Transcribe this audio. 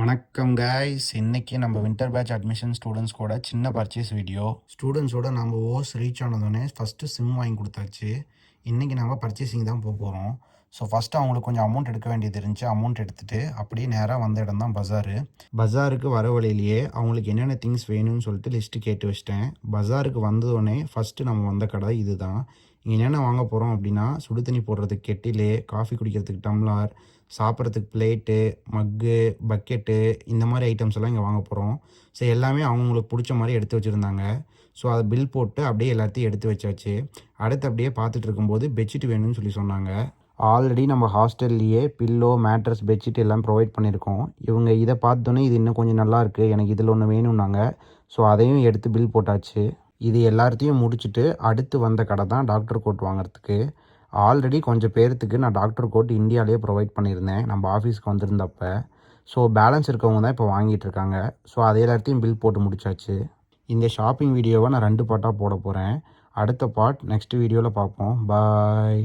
வணக்கம் கைஸ், இன்னைக்கு நம்ம வின்டர் பேட்ச் அட்மிஷன் ஸ்டூடெண்ட்ஸ் கூட சின்ன பர்ச்சேஸ் வீடியோ. ஸ்டூடெண்ட்ஸோட நம்ம ஓஸ் ரீச் ஆனதுனே ஃபஸ்ட்டு சிம் வாங்கி கொடுத்தாச்சு. இன்றைக்கி நம்ம பர்ச்சேசிங் தான் போகிறோம். ஸோ ஃபஸ்ட்டு அவங்களுக்கு கொஞ்சம் அமௌண்ட் எடுக்க வேண்டியது இருந்துச்சு. அமௌண்ட் எடுத்துகிட்டு அப்படியே நேராக வந்த இடம் தான் பஜாரு. பஜாருக்கு வர வழியிலேயே அவங்களுக்கு என்னென்ன திங்ஸ் வேணும்னு சொல்லிட்டு லிஸ்ட்டு கேட்டு வச்சிட்டேன். பஜாருக்கு வந்தோடனே ஃபஸ்ட்டு நம்ம வந்த கடை இது தான். இங்கே என்னென்ன வாங்க போகிறோம் அப்படின்னா, சுடு தண்ணி போடுறதுக்கு கெட்டிலு, காஃபி குடிக்கிறதுக்கு டம்ளார், சாப்பிட்றதுக்கு பிளேட்டு, மக்கு, பக்கெட்டு, இந்த மாதிரி ஐட்டம்ஸ் எல்லாம் இங்கே வாங்க போகிறோம். ஸோ எல்லாமே அவங்களுக்கு பிடிச்ச மாதிரி எடுத்து வச்சுருந்தாங்க. ஸோ அதை பில் போட்டு அப்படியே எல்லாத்தையும் எடுத்து வச்சாச்சு. அடுத்து அப்படியே பார்த்துட்டு இருக்கும்போது பெட்ஷீட் வேணும்னு சொல்லி சொன்னாங்க. ஆல்ரெடி நம்ம ஹாஸ்டல்லையே பில்லோ, மேட்ரஸ், பெட்ஷீட் எல்லாம் ப்ரொவைட் பண்ணியிருக்கோம். இவங்க இதை பார்த்தோன்னே இது இன்னும் கொஞ்சம் நல்லாயிருக்கு, எனக்கு இதில் ஒன்று வேணும்னாங்க. ஸோ அதையும் எடுத்து பில் போட்டாச்சு. இது எல்லாத்தையும் முடிச்சுட்டு அடுத்து வந்த கடை தான் டாக்டர் கோட் வாங்குறதுக்கு. ஆல்ரெடி கொஞ்சம் பேர்த்துக்கு நான் டாக்டர் கோட் இந்தியாவிலே ப்ரொவைட் பண்ணியிருந்தேன் நம்ம ஆஃபீஸ்க்கு வந்திருந்தப்போ. ஸோ பேலன்ஸ் இருக்கவங்க தான் இப்போ வாங்கிட்டு இருக்காங்க. ஸோ அதை எல்லாத்தையும் பில் போட்டு முடிச்சாச்சு. இந்த ஷாப்பிங் வீடியோவை நான் 2 பார்ட்டாக போட போகிறேன். அடுத்த பார்ட் நெக்ஸ்ட் வீடியோவில் பார்ப்போம். பாய்.